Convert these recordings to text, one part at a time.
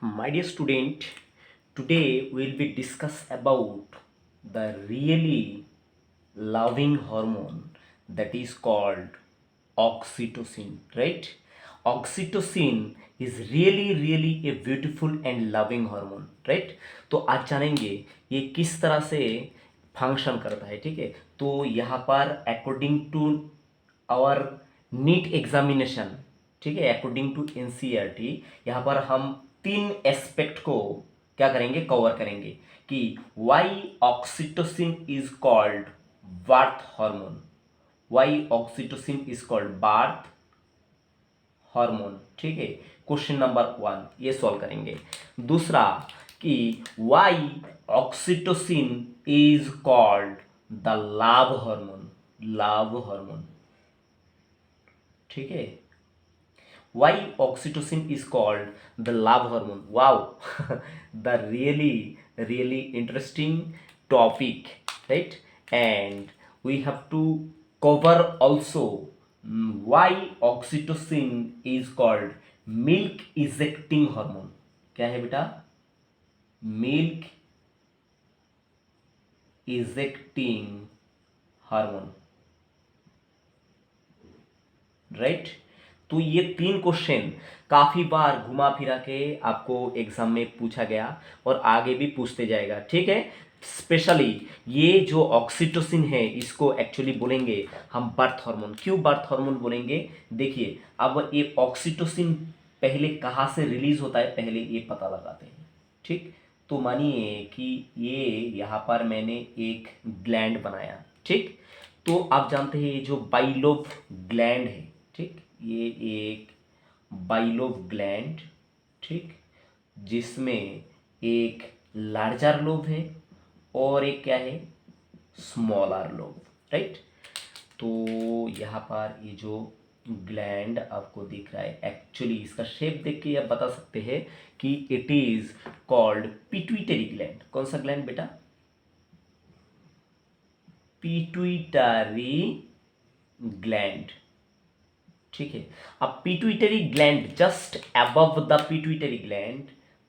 My dear student, today we'll be discuss about the really loving hormone that is called oxytocin, right? Oxytocin is really a beautiful and loving hormone, right? तो आज जानेंगे ये किस तरह से function करता है, ठीक है? तो यहाँ पर according to our NEET examination, ठीक है, अकॉर्डिंग टू एनसीईआरटी यहाँ पर हम तीन एस्पेक्ट को क्या करेंगे, कवर करेंगे कि why oxytocin is called birth hormone, why oxytocin is called birth hormone, ठीक है। क्वेश्चन नंबर 1 ये सॉल्व करेंगे। दूसरा कि why oxytocin is called the love hormone, love hormone, ठीक है। Why oxytocin is called the love hormone? Wow, the really interesting topic, right? And we have to cover also why oxytocin is called milk ejecting hormone. क्या है बेटा? Milk ejecting hormone, right. तो ये तीन question काफ़ी बार घुमा फिरा के आपको एग्जाम में पूछा गया और आगे भी पूछते जाएगा, ठीक है। स्पेशली ये जो ऑक्सीटोसिन है इसको एक्चुअली बोलेंगे हम बर्थ हार्मोन। क्यों बर्थ हार्मोन बोलेंगे? देखिए, अब ये ऑक्सीटोसिन पहले कहाँ से रिलीज होता है पहले ये पता लगाते हैं, ठीक। तो मानिए कि ये यहाँ पर मैंने एक ग्लैंड बनाया, ठीक। तो आप जानते हैं ये जो बाइलोब ग्लैंड है, ठीक, ये एक बाइलोब ग्लैंड, ठीक, जिसमें एक लार्जर लोब है और एक क्या है, स्मॉलर लोब, राइट। तो यहाँ पर ये जो ग्लैंड आपको दिख रहा है, एक्चुअली इसका शेप देख के आप बता सकते हैं कि it is called pituitary gland. कौन सा ग्लैंड बेटा? पिट्यूटरी ग्लैंड, ठीक है। अब pituitary gland, just above the pituitary gland,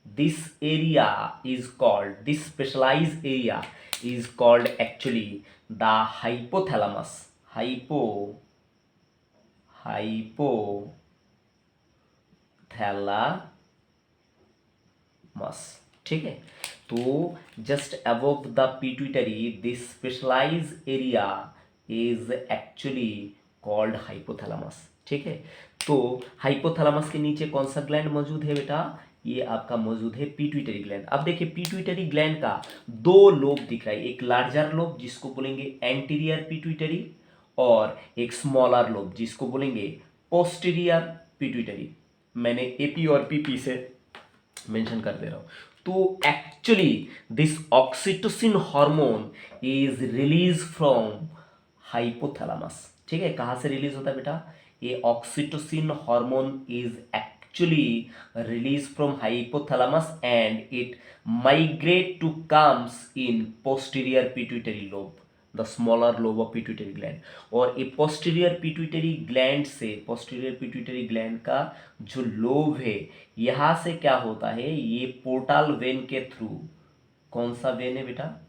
this area is called, this specialised area is called actually the hypothalamus, hypothalamus, ठीक है। तो just above the pituitary this specialised area is actually called hypothalamus, ठीक है। तो hypothalamus के नीचे कौन सा ग्लैंड मौजूद है बेटा? ये आपका मौजूद है पिट्यूटरी ग्लैंड। अब देखिए पिट्यूटरी ग्लैंड का दो लोब दिख रहा है, एक लार्जर लोब जिसको बोलेंगे एंटीरियर पिट्यूटरी और एक स्मॉलर लोब जिसको बोलेंगे पोस्टीरियर पिट्यूटरी। मैंने एपी और पीपी से मेंशन कर दे रहा हूं। तो actually this oxytocin hormone is release from hypothalamus, ठीक है। कहाँ से रिलीज होता है बेटा? ये oxytocin hormone is actually release from hypothalamus and it migrate to comes in posterior pituitary lobe, the smaller lobe of pituitary gland. और ये पोस्टीरियर पिट्यूटरी ग्लैंड से, पोस्टीरियर पिट्यूटरी ग्लैंड का जो लोब है यहाँ से क्या होता है, ये पोर्टल वेन के थ्रू, कौन सा वेन है बेटा?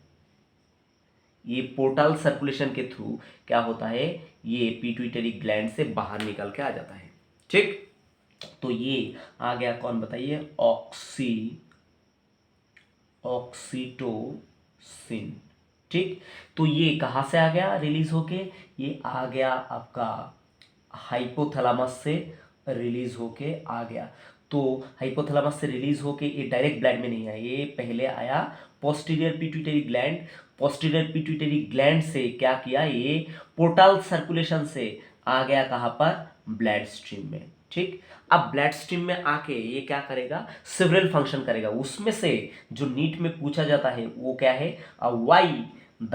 ये पोर्टल सर्कुलेशन के थ्रू क्या होता है, ये पिट्यूटरी ग्लैंड से बाहर निकल के आ जाता है, ठीक। तो ये आ गया कौन बताइए? ऑक्सीटोसिन, ठीक। तो ये कहाँ से आ गया रिलीज होके? ये आ गया आपका हाइपोथैलेमस से रिलीज होके आ गया। तो हाइपोथैलेमस से रिलीज होके ये डायरेक्ट ब्लड में नहीं आया, ये पहले आया posterior pituitary gland. Posterior pituitary gland से क्या किया, ये पोर्टल सर्कुलेशन से आ गया कहाँ पर? ब्लड स्ट्रीम में, ठीक। अब ब्लड स्ट्रीम में आके ये क्या करेगा? सेवरल फंक्शन करेगा। उसमें से जो नीट में पूछा जाता है वो क्या है? Why the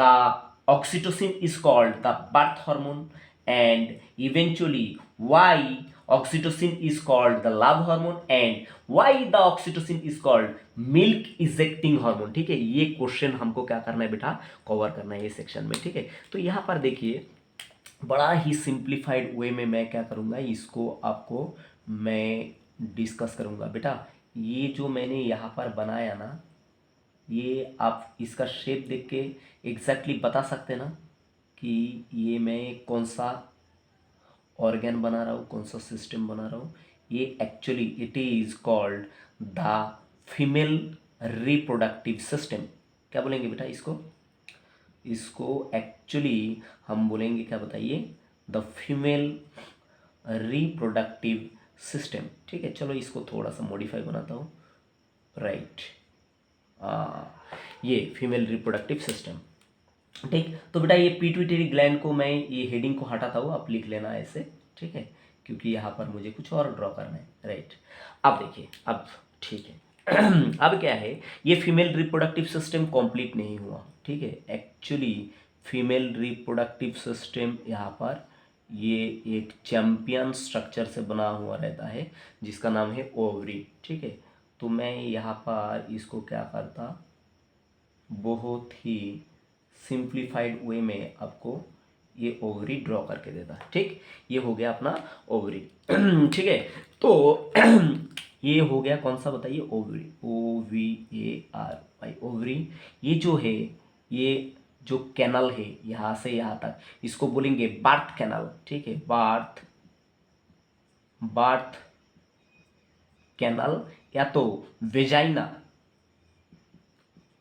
oxytocin is called the birth hormone and eventually why oxytocin is called the love hormone and why the oxytocin is called milk ejecting hormone, ठीक है। ये क्वेश्चन हमको क्या करना है बेटा? कवर करना है इस सेक्शन में, ठीक है। तो यहाँ पर देखिए बड़ा ही सिंप्लीफाइड वे में मैं क्या करूँगा, इसको आपको मैं डिस्कस करूँगा बेटा। ये जो मैंने यहाँ पर बनाया ना, ये आप इसका शेप देख के एग्जैक्टली बता सकते ना कि ये मैं कौन सा ऑर्गन बना रहा हूँ, कौन सा सिस्टम बना रहा हूँ। ये actually it is called the female reproductive system. क्या बोलेंगे बेटा इसको? इसको एक्चुअली हम बोलेंगे क्या बताइए? The female reproductive system. ठीक है, चलो इसको थोड़ा सा मॉडिफाई बनाता हूँ। राइट, ये फीमेल रिप्रोडक्टिव सिस्टम। ठीक, तो बेटा ये पिट्यूटरी ग्लैंड को मैं ये हेडिंग को हटाता हूँ, आप लिख लेना ऐसे। ठीक है, क्योंकि यहाँ पर मुझे कुछ और ड्रॉ करना है। राइट, अब देखिए, अब ठीक है। अब क्या है, ये फीमेल रिप्रोडक्टिव सिस्टम कंप्लीट नहीं हुआ। ठीक है, एक्चुअली फीमेल रिप्रोडक्टिव सिस्टम यहाँ पर ये एक चैम्पियन स्ट्रक्चर से बना हुआ रहता है जिसका नाम है ओवरी। ठीक है, तो मैं यहाँ पर इसको क्या करता, बहुत ही सिंप्लीफाइड वे में आपको ये ओवरी ड्रॉ करके देता। ठीक, ये हो गया अपना ओवरी। ठीक है, तो ये हो गया कौन सा बताइए? Ovary, OVARY, ovary. ये जो है, ये जो कैनल है यहाँ से यहाँ तक, इसको बोलेंगे बार्थ कैनल। ठीक है, बार्थ कैनल या तो वेजाइना,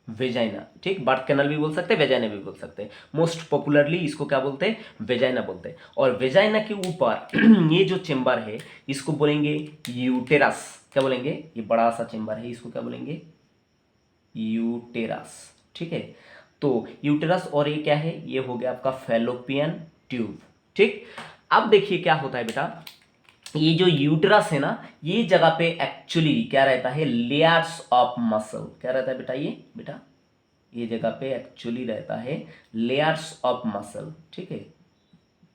वेजाइना। ठीक, बर्थ कैनल भी बोल सकते हैं, वेजाइना भी बोल सकते हैं। मोस्ट पॉपुलरली इसको क्या बोलते हैं? वेजाइना बोलते हैं। और वेजाइना के ऊपर ये जो चेम्बर है इसको बोलेंगे यूटेरस। क्या बोलेंगे? ये बड़ा सा चेम्बर है, इसको क्या बोलेंगे? यूटेरस। ठीक है, तो यूटेरस और ये क्या है? ये हो गया आपका फैलोपियन ट्यूब। ठीक, अब देखिए क्या होता है बेटा, ये जो यूटेरस है ना, ये जगह पे एक्चुअली क्या रहता है? Layers of muscle. क्या रहता है बेटा? ये बेटा ये जगह पे एक्चुअली रहता है लेयर्स ऑफ मसल। ठीक है,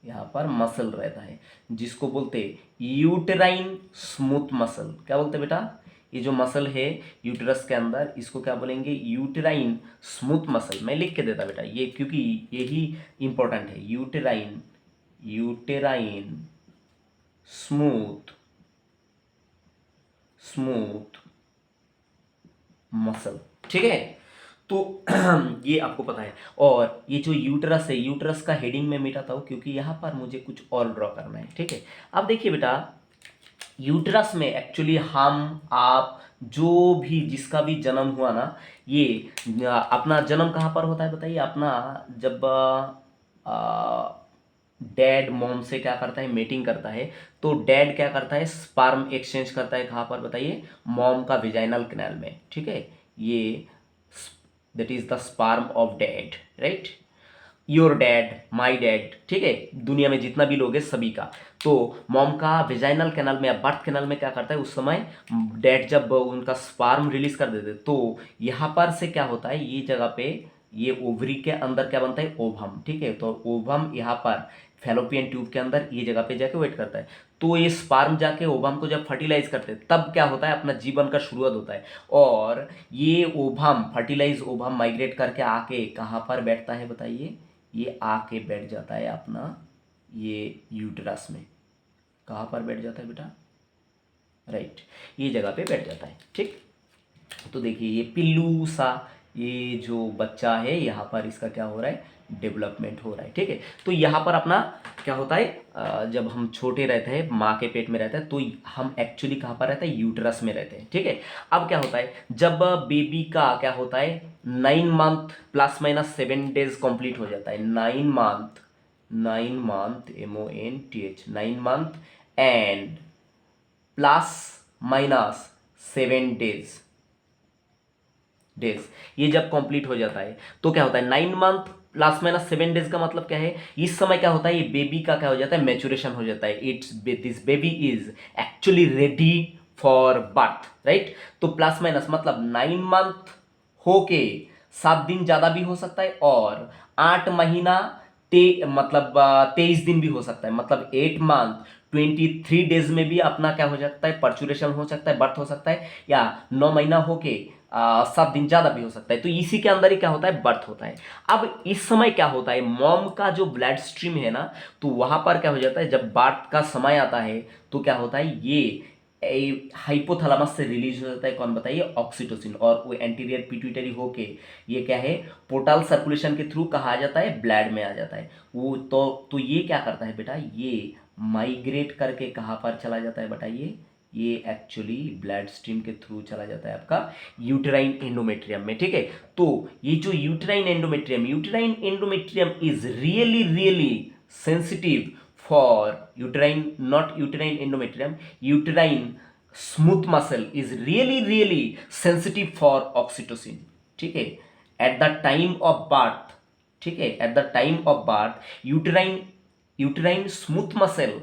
यहाँ पर मसल रहता है जिसको बोलते यूटेराइन स्मूथ मसल। क्या बोलते हैं बेटा? ये जो मसल है यूटेरस के अंदर, इसको क्या बोलेंगे? Uterine smooth muscle. मैं लिख के देता बेटा ये, क्योंकि यही इंपॉर्टेंट है। Uterine smooth muscle. ठीक है, तो ये आपको पता है। और ये जो यूटरस है, यूटरस का हेडिंग में मिटाता हूँ क्योंकि यहाँ पर मुझे कुछ और ड्रॉ करना है। ठीक है, अब देखिए बेटा, यूटरस में एक्चुअली हम आप जो भी जिसका भी जन्म हुआ ना, ये अपना जन्म कहाँ पर होता है बताइए? अपना जब डैड मॉम से क्या करता है? मेटिंग करता है। तो डैड क्या करता है? स्पर्म एक्सचेंज करता है। कहाँ पर बताइए? मॉम का विजाइनल कैनाल में। ठीक है, ये that is the sperm of dad. Right, your dad, my dad. ठीक है, दुनिया में जितना भी लोग हैं सभी का। तो मॉम का विजाइनल कैनाल में या बर्थ कैनाल में क्या करता है? उस समय डैड जब उनका स्पर्म रिलीज कर देते, तो यहाँ पर से क्या होता है? ये जगह पे ये ओवरी के अंदर क्या बनता है? ओवम। ठीक है, तो ओवम यहाँ पर फैलोपियन ट्यूब के अंदर ये जगह पे जाके वेट करता है। तो ये स्पर्म जाके ओवम को जब फर्टिलाइज करते हैं तब क्या होता है? अपना जीवन का शुरुआत होता है। और ये ओवम, फर्टिलाइज ओवम माइग्रेट करके आके कहाँ पर बैठता है बताइए? ये आके बैठ जाता है अपना ये यूटरस में। कहाँ पर बैठ जाता है बेटा? राइट, ये जगह पे बैठ जाता है। ठीक, तो देखिए ये पिल्लू सा ये जो बच्चा है, यहाँ पर इसका क्या हो रहा है? डेवलपमेंट हो रहा है। ठीक है, तो यहाँ पर अपना क्या होता है? जब हम छोटे रहते हैं, माँ के पेट में रहते हैं, तो हम एक्चुअली कहाँ पर रहते हैं? यूटरस में रहते हैं। ठीक है, अब क्या होता है? जब बेबी का क्या होता है? 9 month plus minus 7 days complete हो जाता है। 9 month, 9 month, MONTH, 9 month and plus minus 7 days, ये जब कंप्लीट हो जाता है तो क्या होता है? 9 मंथ प्लस माइनस 7 डेज का मतलब क्या है? इस समय क्या होता है? ये बेबी का क्या हो जाता है? मैच्योरेशन हो जाता है। This baby is actually ready for birth. Right, तो प्लस माइनस मतलब 9 मंथ होके 7 दिन ज़्यादा भी हो सकता है और 8 महीना मतलब 23 दिन भी हो सकता है। मतलब 8 मंथ 23 डेज में भी अपना क्या हो सकता है? पर्चुरेशन हो सकता है, बर्थ हो सकता है। या 9 महीना होके 7 दिन ज़्यादा भी हो सकता है। तो इसी के अंदर ही क्या होता है? बर्थ होता है। अब इस समय क्या होता है? मॉम का जो ब्लड स्ट्रीम है ना, तो वहाँ पर क्या हो जाता है? जब बर्थ का समय आता है तो क्या होता है? ये हाइपोथैलेमस से रिलीज हो जाता है कौन बताइए, ऑक्सीटोसिन, और वो एंटीरियर पिट्यूटरी होके ये क्या है, पोर्टल सर्कुलेशन के थ्रू कहा जाता है, ब्लड में आ जाता है वो। तो ये क्या करता है बेटा, ये माइग्रेट करके कहाँ पर चला जाता है बताइए, ये एक्चुअली ब्लड स्ट्रीम के थ्रू चला जाता है आपका यूटेराइन एंडोमेट्रियम में, ठीक है। तो ये जो uterine endometrium is really really sensitive for uterine, not uterine endometrium, uterine smooth muscle is really really sensitive for oxytocin, ठीक है। At the time of birth, ठीक है, at the time of birth uterine smooth muscle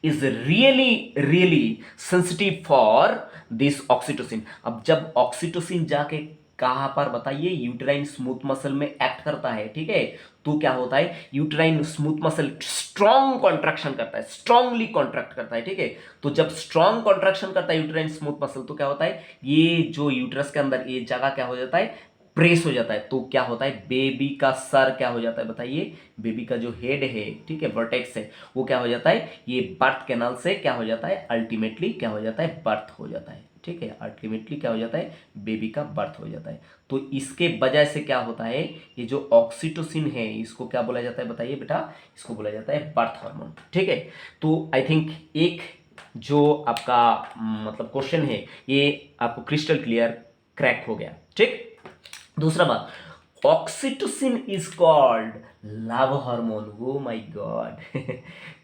is really really sensitive for this oxytocin. अब जब oxytocin जाके कहाँ पर बताइए, यूटेराइन स्मूथ मसल में एक्ट करता है, ठीक है, तो क्या होता है, uterine smooth muscle strong contraction करता है, स्ट्रांगली कॉन्ट्रैक्ट करता है, ठीक है। तो जब स्ट्रॉन्ग कॉन्ट्रैक्शन करता है यूटेराइन स्मूथ मसल, तो क्या होता है, ये जो यूटरस के अंदर ये जगह क्या हो जाता है, प्रेस हो जाता है। तो क्या होता है, बेबी का सर क्या हो जाता है बताइए, बेबी का जो हेड है, ठीक है, वर्टेक्स है, वो क्या हो जाता है, ये बर्थ कैनाल से क्या हो जाता है, अल्टीमेटली क्या हो जाता है, बर्थ हो जाता है, ठीक है, अल्टीमेटली क्या हो जाता है, बेबी का बर्थ हो जाता है। तो इसके वजह से क्या होता है, ये जो ऑक्सीटोसिन है इसको क्या बोला जाता है बताइए बेटा, इसको बोला जाता है बर्थ हार्मोन, ठीक है। तो आई थिंक एक जो आपका मतलब क्वेश्चन है ये आपको क्रिस्टल क्लियर क्रैक हो गया, ठीक। दूसरा बात, oxytocin is called love hormone, oh my God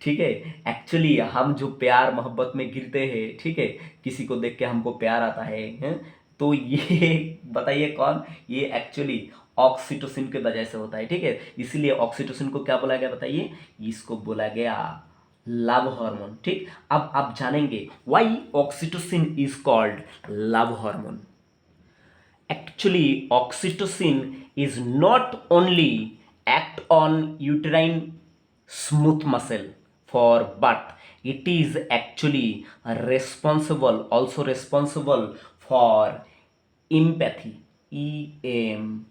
ठीक है। एक्चुअली हम जो प्यार मोहब्बत में गिरते हैं, ठीक है, किसी को देख के हमको प्यार आता है, हैं? तो ये बताइए कौन, ये एक्चुअली ऑक्सीटोसिन के वजह से होता है, ठीक है। इसीलिए ऑक्सीटोसिन को क्या बोला गया बताइए, इसको बोला गया लव हार्मोन, ठीक। अब आप जानेंगे why oxytocin is called love hormone. Actually, oxytocin is not only act on uterine smooth muscle for, but it is actually also responsible for empathy, EMPATHY.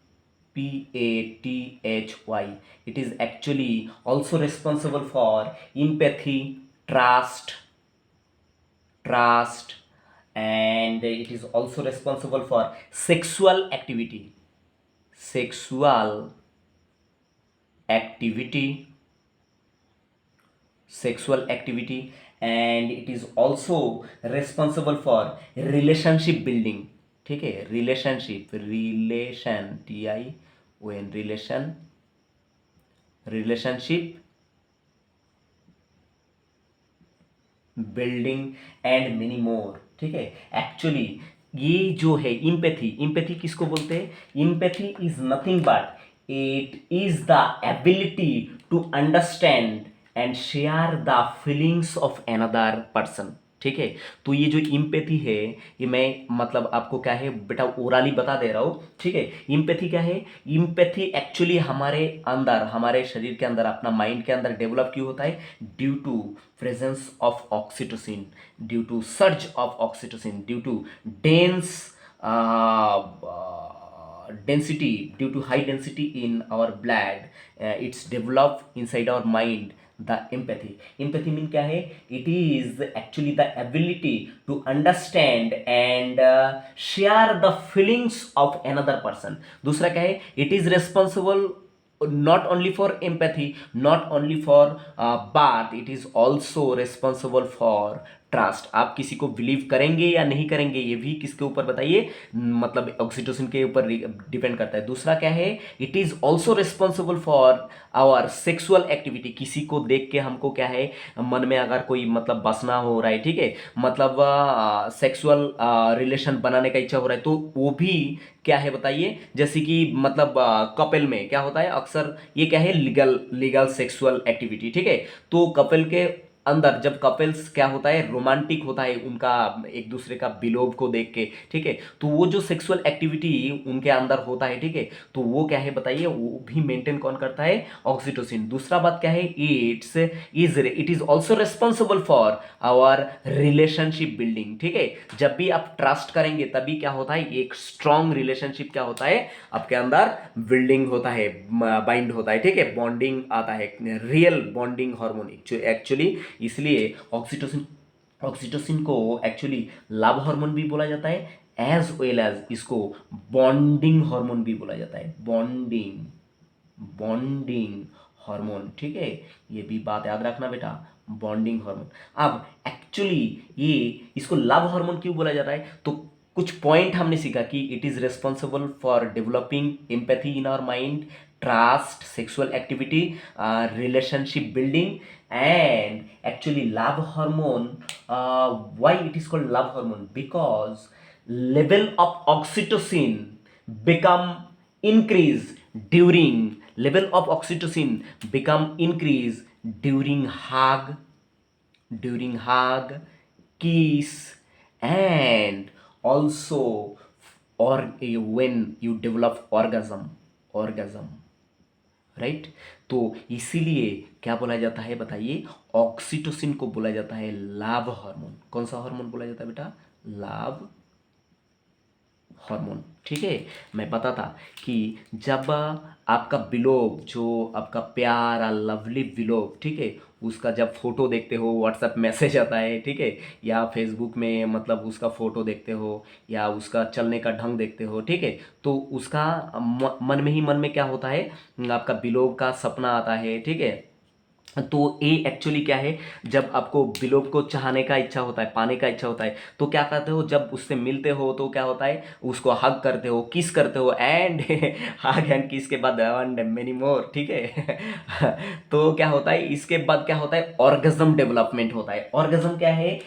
It is actually also responsible for empathy, trust, and it is also responsible for sexual activity, sexual activity, sexual activity, and it is also responsible for relationship building, ठीक है, relationship, relation, TION, relationship building and many more, ठीक है। Actually ये जो है empathy किसको बोलते हैं, empathy is nothing but it is the ability to understand and share the feelings of another person, ठीक है। तो ये जो इम्पैथी है, ये मैं मतलब आपको क्या है बेटा ओरली बता दे रहा हूँ, ठीक है। इम्पैथी क्या है, इम्पैथी एक्चुअली हमारे अंदर, हमारे शरीर के अंदर, अपना माइंड के अंदर डेवलप क्यों होता है, due to presence of oxytocin, due to surge of oxytocin, due to dense density, due to high density in our blood, it's developed inside our mind the empathy mean क्या है, it is actually the ability to understand and share the feelings of another person। दूसरा क्या है, it is responsible not only for empathy, not only for but it is also responsible for trust. आप किसी को believe करेंगे या नहीं करेंगे, ये भी किसके ऊपर बताइए, मतलब ऑक्सीटोसिन के ऊपर डिपेंड करता है। दूसरा क्या है, it is also responsible for our sexual activity. किसी को देख के हमको क्या है, मन में अगर कोई मतलब बसना हो रहा है, ठीक है, मतलब सेक्सुअल रिलेशन बनाने का इच्छा हो रहा है, तो वो भी क्या है बताइए, जैसे कि मतलब कपल में क्या होता है अक्सर, ये क्या है, लीगल सेक्सुअल एक्टिविटी, ठीक है। तो कपल के अंदर जब कपल्स क्या होता है, रोमांटिक होता है उनका एक दूसरे का बिलोव को देख के, ठीक है, तो वो जो सेक्सुअल एक्टिविटी उनके अंदर होता है, ठीक है, तो वो क्या है बताइए, वो भी मेंटेन कौन करता है, ऑक्सीटोसिन। दूसरा बात क्या है, it is also responsible for our relationship building, ठीक है। जब भी आप ट्रस्ट करेंगे तभी क्या होता है, एक स्ट्रॉन्ग रिलेशनशिप क्या होता है आपके अंदर बिल्डिंग होता है, बाइंड होता है, ठीक है, बॉन्डिंग आता है, रियल बॉन्डिंग हार्मोन एक्चुअली। इसलिए ऑक्सीटोसिन ऑक्सीटोसिन को एक्चुअली लव हार्मोन भी बोला जाता है, एज वेल एज इसको बॉन्डिंग हार्मोन भी बोला जाता है, बॉन्डिंग बॉन्डिंग हार्मोन। ठीक है, ये भी बात याद रखना बेटा, बॉन्डिंग हार्मोन। अब एक्चुअली ये इसको लव हार्मोन क्यों बोला जाता है, तो कुछ पॉइंट हमने सीखा कि it is responsible for developing empathy in our mind, trust, sexual activity, relationship building, and actually love hormone, why it is called love hormone, because level of oxytocin become increase during level of oxytocin become increase during hug, kiss, and also or when you develop orgasm, right. तो इसीलिए क्या बोला जाता है बताइए, oxytocin को बोला जाता है लाभ हार्मोन। कौन सा हार्मोन बोला जाता है बेटा, लाभ हार्मोन। ठीक है, मैं पता था कि जब आपका बिलोब, जो आपका प्यारा लवली बिलोब, ठीक है, उसका जब फोटो देखते हो, व्हाट्सएप मैसेज आता है, ठीक है, या फेसबुक में मतलब उसका फोटो देखते हो, या उसका चलने का ढंग देखते हो, ठीक है, तो उसका मन में क्या होता है, आपका बिलोब का सपना आता है। ठीक है, तो ये एक्चुअली क्या है, जब आपको बिलोब को चाहने का इच्छा होता है, पाने का इच्छा होता है, तो क्या करते हो, जब उससे मिलते हो तो क्या होता है, उसको हग करते हो, किस करते हो, एंड हग एंड किस के बाद एंड मेनी मोर। ठीक है तो क्या होता है, इसके बाद क्या होता है, ऑर्गेज्म डेवलपमेंट होता है। ऑर्गेज्म क्या है,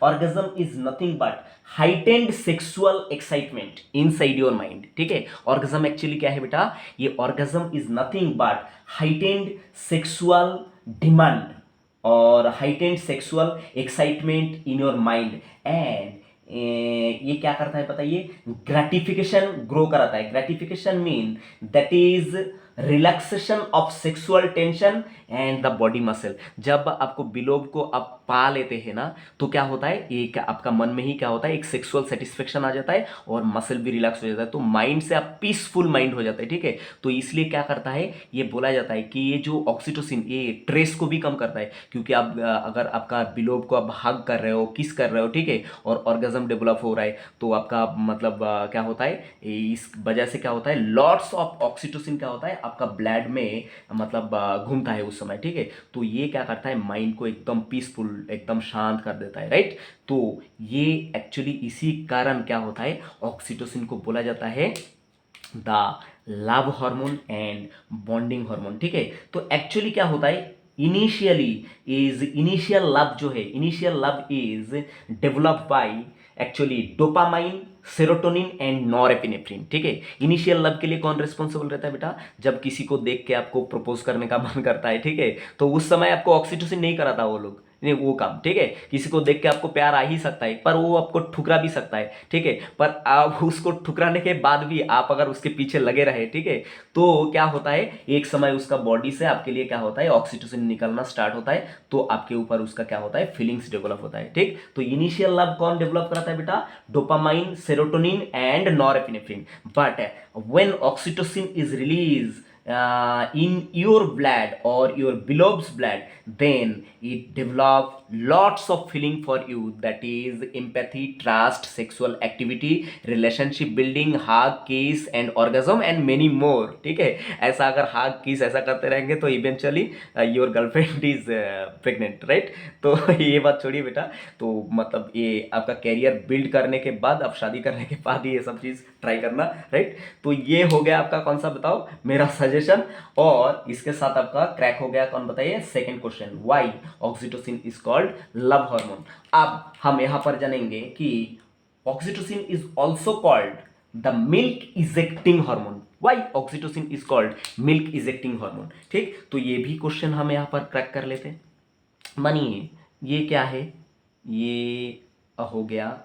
orgasm is nothing but heightened sexual excitement inside your mind. ठीक है, ऑर्गेज्म एक्चुअली क्या है बेटा, ये orgasm is nothing but heightened sexual demand और heightened sexual excitement in your mind, and ये क्या करता है बताइए, ग्रेटिफिकेशन ग्रो कराता है। Gratification mean that is relaxation of sexual tension and the body muscle. जब आपको बिलोब को आप पा लेते हैं ना, तो क्या होता है, एक आपका मन में ही क्या होता है, एक सेक्सुअल सेटिस्फेक्शन आ जाता है और मसल भी रिलैक्स हो जाता है, तो माइंड से आप पीसफुल माइंड हो जाता है। ठीक है, तो इसलिए क्या करता है, ये बोला जाता है कि ये जो ऑक्सीटोसिन ये ट्रेस को भी कम करता है, क्योंकि आप अगर आपका बिलोब को आप हग कर रहे हो, किस कर रहे हो, ठीक है, और ऑर्गेज्म डेवलप हो रहा है, तो आपका मतलब क्या होता है, इस वजह से क्या होता है, लॉट्स ऑफ ऑक्सीटोसिन क्या होता है आपका ब्लड में मतलब घूमता है उस समय। ठीक है, तो ये क्या करता है, माइंड को एकदम पीसफुल, एकदम शांत कर देता है, राइट। तो ये एक्चुअली इसी कारण क्या होता है, ऑक्सीटोसिन को बोला जाता है the love hormone and bonding hormone. ठीक है, तो एक्चुअली क्या होता है, इनिशियल लव जो है, initial love is developed by actually dopamine, serotonin and norepinephrine. ठीक है, इनिशियल लव के लिए कौन रिस्पॉन्सिबल रहता है बेटा, जब किसी को देख के आपको प्रपोज करने का मन करता है, ठीक है, तो उस समय आपको ऑक्सीटोसिन नहीं कराता वो लोग, नहीं वो काम। ठीक है, किसी को देख के आपको प्यार आ ही सकता है, पर वो आपको ठुकरा भी सकता है। ठीक है, पर आप उसको ठुकराने के बाद भी आप अगर उसके पीछे लगे रहे, ठीक है, तो क्या होता है, एक समय उसका बॉडी से आपके लिए क्या होता है, ऑक्सीटोसिन निकलना स्टार्ट होता है, तो आपके ऊपर उसका क्या होता है, फीलिंग्स डेवलप होता है। ठीक, तो इनिशियल लव कौन डेवलप कराता है बेटा, dopamine, serotonin and norepinephrine. But when oxytocin is release in your blood or your beloved's blood, then it develop lots of feeling for you, that is empathy, trust, sexual activity, relationship building, hug, kiss and orgasm and many more। ठीक है, ऐसा अगर hug kiss ऐसा करते रहेंगे तो eventually your girlfriend is pregnant, right. तो ये बात छोड़िए बेटा, तो मतलब ये आपका कैरियर बिल्ड करने के बाद, आप शादी करने के बाद ये सब चीज़ ट्राई करना, राइट। तो ये हो गया आपका कौन सा बताओ, मेरा सजेशन, और इसके साथ आपका क्रैक हो गया कौन बताइए, second question, why oxytocin is called love hormone. अब हम यहां पर जानेंगे कि oxytocin is also called the milk ejecting hormone. Why oxytocin is called milk ejecting hormone. ठीक, तो ये भी क्वेश्चन हम यहां पर क्रैक कर लेते हैं। मानिए ये क्या है, ये हो गया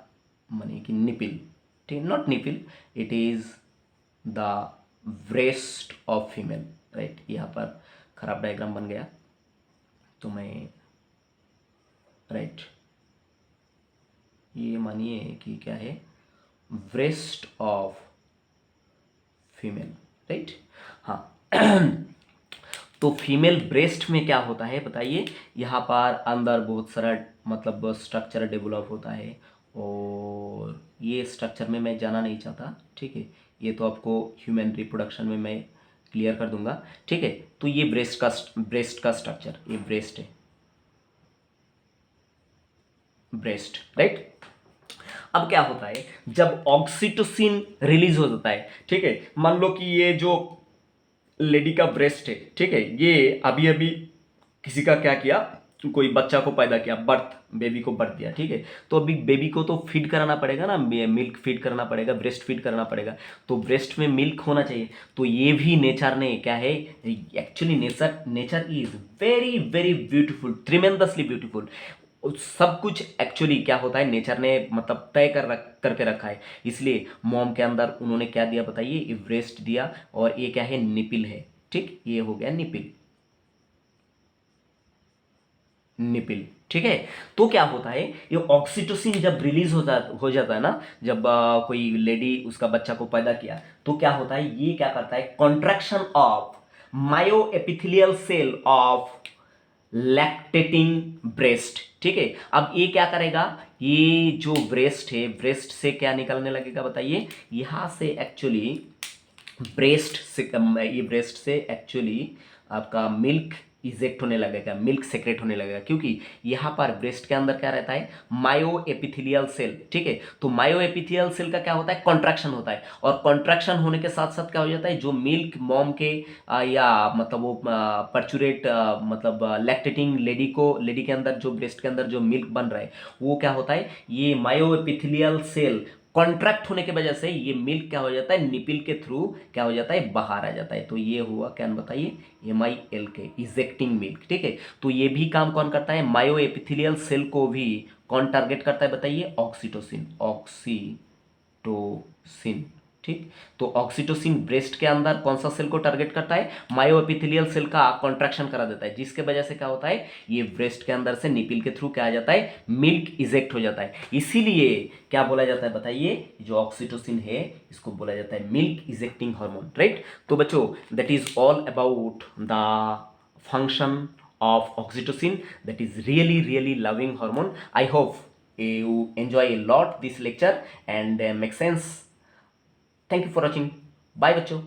मानिए कि निपिल, ठीक, not nipple, it is the breast of female, right. यहाँ पर खराब डायग्राम बन गया, तो मैं राइट, ये मानिए कि क्या है, ब्रेस्ट ऑफ फीमेल, राइट। हाँ तो फीमेल ब्रेस्ट में क्या होता है बताइए, यहाँ पर अंदर बहुत सारा मतलब स्ट्रक्चर डेवलप होता है, और ये स्ट्रक्चर में मैं जाना नहीं चाहता, ठीक है, ये तो आपको ह्यूमन रिप्रोडक्शन में मैं क्लियर कर दूंगा, ठीक है। तो ये ब्रेस्ट का स्ट्रक्चर, ये ब्रेस्ट है, ब्रेस्ट, राइट। अब क्या होता है, जब ऑक्सीटोसिन रिलीज हो जाता है, ठीक है, मान लो कि ये जो लेडी का ब्रेस्ट है, ठीक है, ये अभी अभी किसी का क्या किया, कोई बच्चा को पैदा किया, बर्थ, बेबी को बर्थ दिया, ठीक है। तो अभी बेबी को तो फीड कराना पड़ेगा ना, मिल्क फीड कराना पड़ेगा, ब्रेस्ट फीड कराना पड़ेगा, तो ब्रेस्ट में मिल्क होना चाहिए। तो ये भी नेचर ने क्या है, actually nature nature is very very beautiful, tremendously beautiful. सब कुछ एक्चुअली क्या होता है, नेचर ने मतलब तय करके रखा है। इसलिए मॉम के अंदर उन्होंने क्या दिया बताइए, ये ब्रेस्ट दिया, और ये क्या है, निपिल है, ठीक, ये हो गया निपिल, निपिल, ठीक है। तो क्या होता है, ये ऑक्सीटोसिन जब रिलीज हो जाता है ना, जब कोई लेडी उसका बच्चा को पैदा किया, तो क्या होता है, ये क्या करता है, contraction of myo epithelial cell of lactating breast, ठीक है। अब ये क्या करेगा, ये जो ब्रेस्ट है, ब्रेस्ट से क्या निकलने लगेगा बताइए, यहां से एक्चुअली ब्रेस्ट से, ये ब्रेस्ट से एक्चुअली आपका मिल्क इजेक्ट होने लगेगा, मिल्क सेक्रेट होने लगेगा, क्योंकि यहाँ पर ब्रेस्ट के अंदर क्या रहता है, मायो एपिथेलियल सेल, ठीक है। तो मायो एपिथेलियल सेल का क्या होता है, कॉन्ट्रैक्शन होता है, और कॉन्ट्रैक्शन होने के साथ साथ क्या हो जाता है, जो मिल्क मॉम के या मतलब वो परचुरेट मतलब लैक्टेटिंग लेडी के अंदर जो ब्रेस्ट के अंदर जो मिल्क बन रहा है, वो क्या होता है, ये मायो एपिथेलियल सेल कॉन्ट्रैक्ट होने की वजह से ये मिल्क क्या हो जाता है, निपिल के थ्रू क्या हो जाता है, बाहर आ जाता है। तो ये हुआ क्या बताइए, MILK, इजेक्टिंग मिल्क, ठीक है। तो ये भी काम कौन करता है, मायो एपिथेलियल सेल को भी कौन टारगेट करता है बताइए, ऑक्सीटोसिन, ऑक्सीटोसिन, ठीक। तो ऑक्सीटोसिन ब्रेस्ट के अंदर कौन सा सेल को टारगेट करता है, मायो एपिथेलियल सेल का कॉन्ट्रैक्शन करा देता है, जिसके वजह से क्या होता है, ये ब्रेस्ट के अंदर से निपिल के थ्रू क्या आ जाता है, मिल्क इजेक्ट हो जाता है। इसीलिए क्या बोला जाता है बताइए, जो ऑक्सीटोसिन है इसको बोला जाता है मिल्क इजेक्टिंग हार्मोन, राइट। तो बच्चों that is all about the function of oxytocin, that is really really loving hormone. I hope you enjoy a lot this lecture and make sense. Thank you for watching. Bye बच्चों.